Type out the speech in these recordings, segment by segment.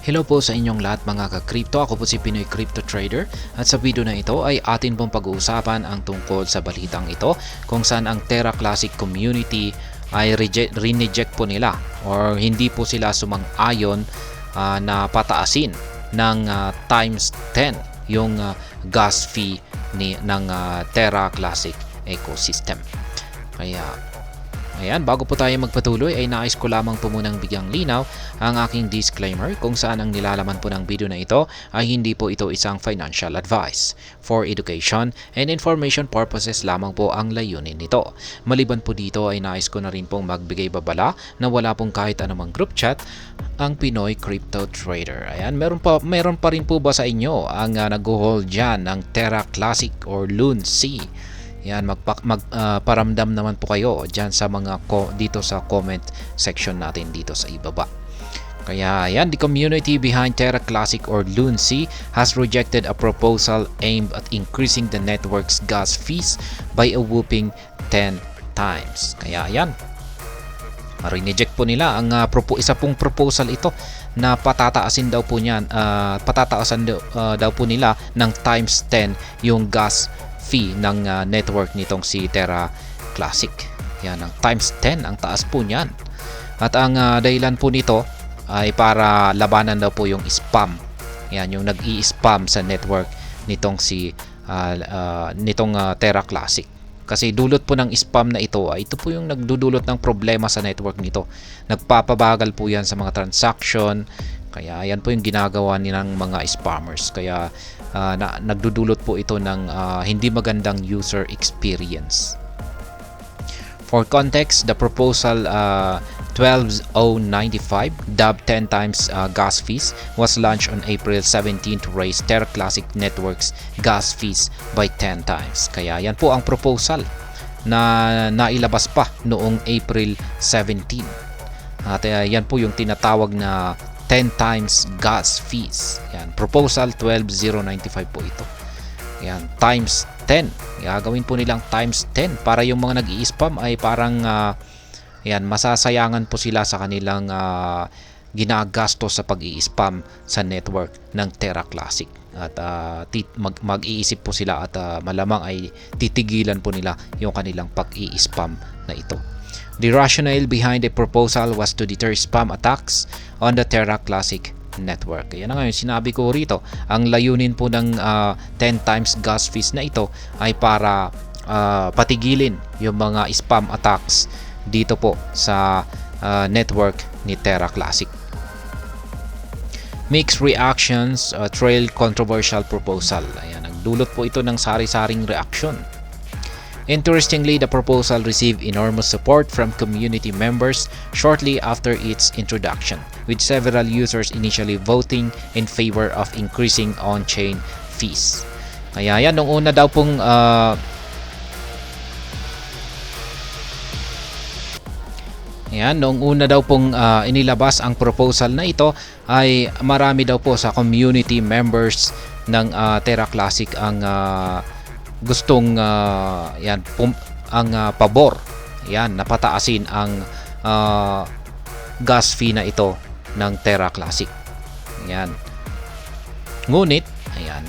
Hello po sa inyong lahat mga ka-crypto. Ako po si Pinoy Crypto Trader at sa video na ito ay atin pong pag-uusapan ang tungkol sa balitang ito kung saan ang Terra Classic community ay rineject po nila or hindi po sila sumang-ayon na pataasin ng times 10 yung gas fee ng Terra Classic ecosystem. Kaya ayan, bago po tayo magpatuloy ay nais ko lamang po munang bigyang linaw ang aking disclaimer kung saan ang nilalaman po ng video na ito ay hindi po ito isang financial advice. For education and information purposes lamang po ang layunin nito. Maliban po dito ay nais ko na rin pong magbigay babala na wala pong kahit anumang group chat ang Pinoy Crypto Trader. Ayan, meron pa rin po ba sa inyo ang nag-hold dyan ng Terra Classic or LUNC? Yan, paramdam naman po kayo dyan sa dito sa comment section natin dito sa ibaba. Kaya yan, the community behind Terra Classic or LUNC has rejected a proposal aimed at increasing the network's gas fees by a whopping 10 times. Kaya yan, rineject po nila ang isa pong proposal ito na patataasan daw po nila ng times 10 yung gas fee ng network nitong si Terra Classic. Yan, ang times 10 ang taas po niyan. At ang dahilan po nito ay para labanan daw po yung spam. Yan, yung nag-i-spam sa network nitong Terra Classic. Kasi dulot po ng spam na ito ay ito po yung nagdudulot ng problema sa network nito. Nagpapabagal po yan sa mga transaction. Kaya yan po yung ginagawa nilang mga spammers. Kaya nagdudulot po ito ng hindi magandang user experience. For context, the proposal 12095, dubbed 10 times gas fees, was launched on April 17 to raise Terra Classic Network's gas fees by 10 times. Kaya yan po ang proposal na nailabas pa noong April 17. At yan po yung tinatawag na 10 times gas fees. Yan, proposal 12095 po ito. Yan, times 10. Gagawin po nilang times 10 para yung mga nag-i-spam ay parang masasayangan po sila sa kanilang ginagasto sa pag-i-spam sa network ng Terra Classic. At mag-iisip po sila at malamang ay titigilan po nila yung kanilang pag-i-spam na ito. The rationale behind the proposal was to deter spam attacks on the Terra Classic network. Yan na nga yung sinabi ko rito. Ang layunin po ng 10 times gas fees na ito ay para patigilin yung mga spam attacks dito po sa network ni Terra Classic. Mixed reactions trail controversial proposal. Ayan, nagdulot po ito ng sari-saring reaksyon. Interestingly, the proposal received enormous support from community members shortly after its introduction, with several users initially voting in favor of increasing on-chain fees. Kaya yan, noong una daw pong inilabas ang proposal na ito ay marami daw po sa community members ng Terra Classic ang gustong pabor napataasin ang gas fee na ito ng Terra Classic. Ngunit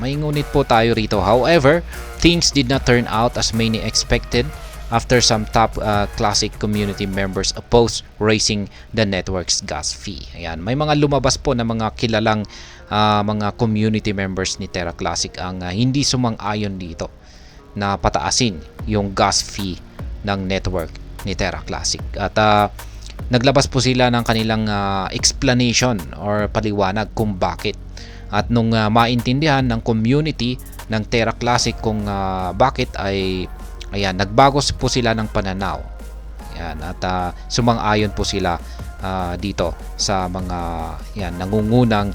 may ngunit po tayo rito. However, things did not turn out as many expected after some top Classic community members opposed raising the network's gas fee. May mga lumabas po na mga kilalang mga community members ni Terra Classic ang hindi sumang-ayon dito na pataasin yung gas fee ng network ni Terra Classic. At naglabas po sila ng kanilang explanation or paliwanag kung bakit. At nung maintindihan ng community ng Terra Classic kung bakit ay nagbago po sila ng pananaw. At sumang-ayon po sila dito sa mga nangungunang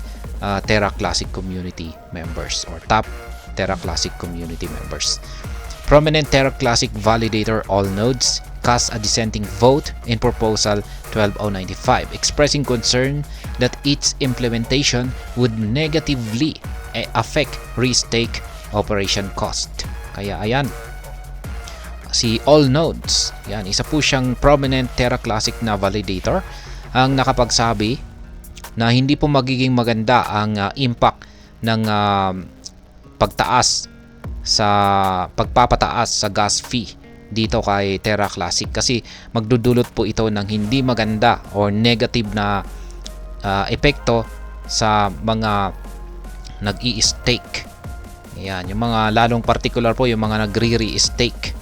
Terra Classic community members or top Terra Classic community members. Prominent Terra Classic validator Allnodes cast a dissenting vote in proposal 12095, expressing concern that its implementation would negatively affect restake operation cost. Kaya ayan, si Allnodes, isa po siyang prominent Terra Classic na validator ang nakapagsabi na hindi po magiging maganda ang impact ng pagpapataas sa gas fee dito kay Terra Classic, kasi magdudulot po ito ng hindi maganda or negative na epekto sa mga nag-i-stake. Ayan, yung mga lalong particular po yung mga nagre-re-stake.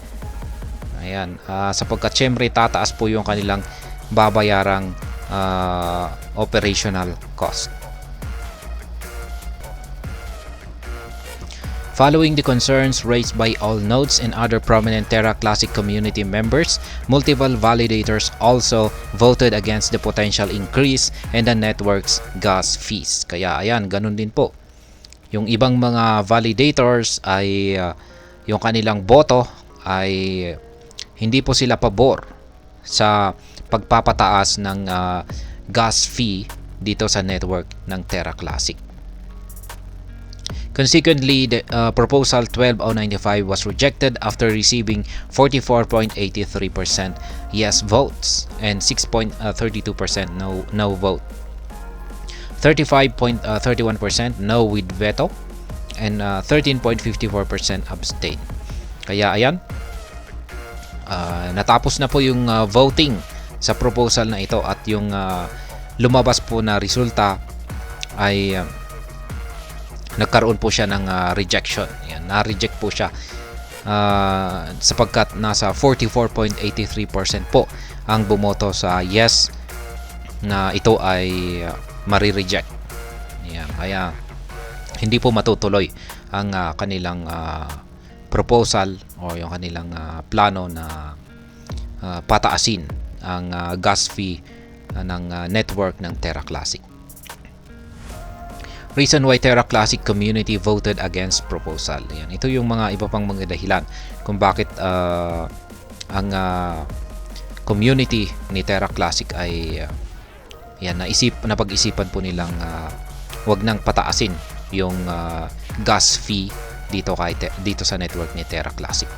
Ayan, sapagkat syempre tataas po yung kanilang babayarang operational cost. Following the concerns raised by all nodes and other prominent Terra Classic community members, multiple validators also voted against the potential increase in the network's gas fees. Kaya ayan, ganun din po. Yung ibang mga validators ay yung kanilang boto ay hindi po sila pabor sa pagpapataas ng gas fee dito sa network ng Terra Classic. Consequently, the proposal 12095 was rejected after receiving 44.83% yes votes and 6.32% no vote. 35.31% no with veto and 13.54% abstain. Kaya ayan, natapos na po yung voting sa proposal na ito at yung lumabas po na resulta ay nagkaroon po siya ng rejection. Yan, na-reject po siya sapagkat nasa 44.83% po ang bumoto sa yes na ito ay mari-reject. Yan, kaya hindi po matutuloy ang kanilang proposal o yung kanilang plano na pataasin ang gas fee ng network ng Terra Classic. Reason why Terra Classic community voted against proposal. Yan, ito yung mga iba pang mga dahilan kung bakit ang community ni Terra Classic ay napag-isipan po nilang wag nang pataasin yung gas fee dito sa network ni Terra Classic.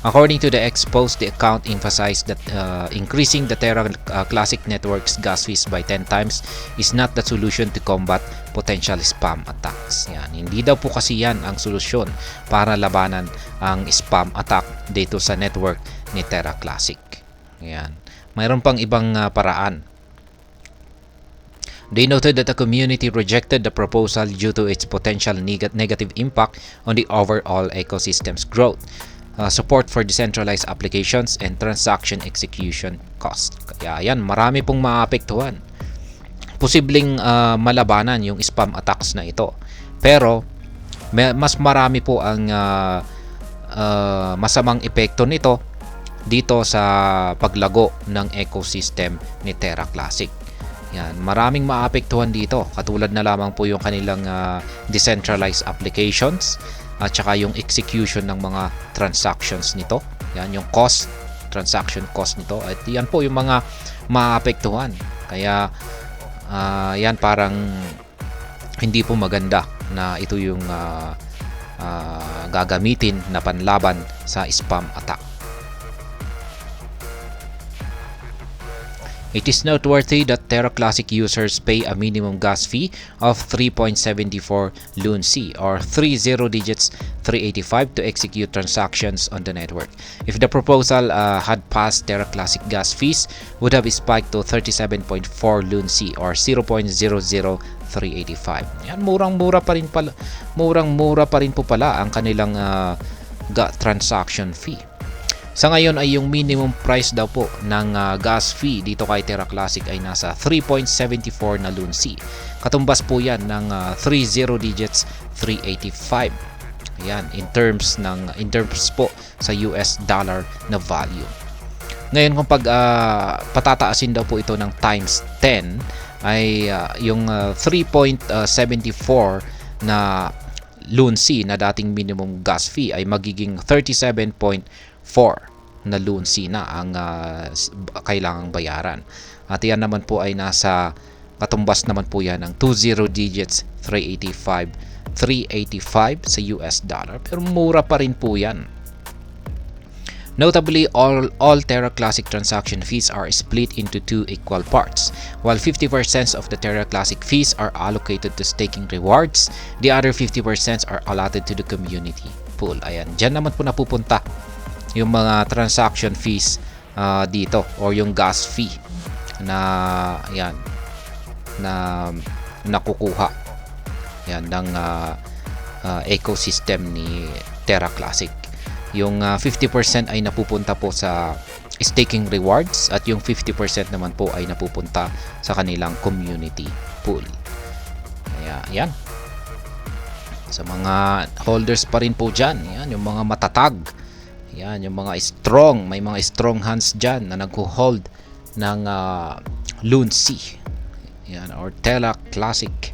According to the exposed, the account emphasized that increasing the Terra Classic network's gas fees by 10 times is not the solution to combat potential spam attacks. Yan, hindi daw po kasi yan ang solusyon para labanan ang spam attack dito sa network ni Terra Classic. Yan. Mayroon pang ibang paraan. They noted that the community rejected the proposal due to its potential negative impact on the overall ecosystem's growth, support for decentralized applications, and transaction execution cost. Kaya yan, marami pong maapektuhan. Posibleng malabanan yung spam attacks na ito. Pero mas marami po ang masamang epekto nito dito sa paglago ng ecosystem ni Terra Classic. Yan, maraming maapektuhan dito, katulad na lamang po yung kanilang decentralized applications at saka yung execution ng mga transactions nito. Yan, yung transaction cost nito. At yan po yung mga maapektuhan. Kaya yan, parang hindi po maganda na ito yung gagamitin na panlaban sa spam attack. It is noteworthy that Terra Classic users pay a minimum gas fee of 3.74 LUNC or 30 digits 385 to execute transactions on the network. If the proposal had passed, Terra Classic gas fees would have spiked to 37.4 LUNC or 0.00385. Yan, murang-mura pa rin po pala ang kanilang transaction fee. Sa ngayon ay yung minimum price daw po ng gas fee dito kay Terra Classic ay nasa 3.74 na LUNC. Katumbas po yan ng 30 digits 385. Ayan, in terms po sa US dollar na value. Ngayon kung patataasin daw po ito ng times 10 ay yung 3.74 na LUNC na dating minimum gas fee ay magiging 37.4 na LUNC na ang kailangang bayaran. At yan naman po ay nasa katumbas naman po yan ng 20 digits 385 sa US dollar. Pero mura pa rin po yan. Notably, all Terra Classic transaction fees are split into two equal parts. While 50% of the Terra Classic fees are allocated to staking rewards, the other 50% are allotted to the community pool. Ayan, dyan naman po napupunta yung mga transaction fees dito, or yung gas fee na yan na nakukuha yan ng ecosystem ni Terra Classic. Yung 50% ay napupunta po sa staking rewards, at yung 50% naman po ay napupunta sa kanilang community pool. Kaya yan, sa mga holders pa rin po dyan, yan, yung mga matatag, yan, yung mga strong, may mga strong hands dyan na nag-hold ng Lunsi, yan, or Terra Classic.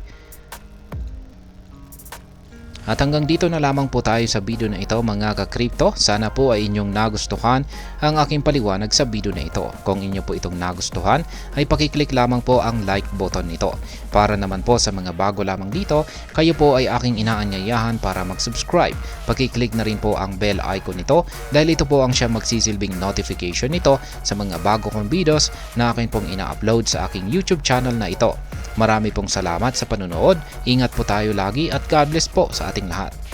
At hanggang dito na lamang po tayo sa video na ito, mga ka-crypto. Sana po ay inyong nagustuhan ang aking paliwanag sa video na ito. Kung inyo po itong nagustuhan, ay pakiclick lamang po ang like button nito. Para naman po sa mga bago lamang dito, kayo po ay aking inaanyayahan para mag-subscribe. Pakiclick na rin po ang bell icon nito, dahil ito po ang siya magsisilbing notification nito sa mga bago kong videos na akin pong ina-upload sa aking YouTube channel na ito. Marami pong salamat sa panonood, ingat po tayo lagi, at God bless po sa ating lahat.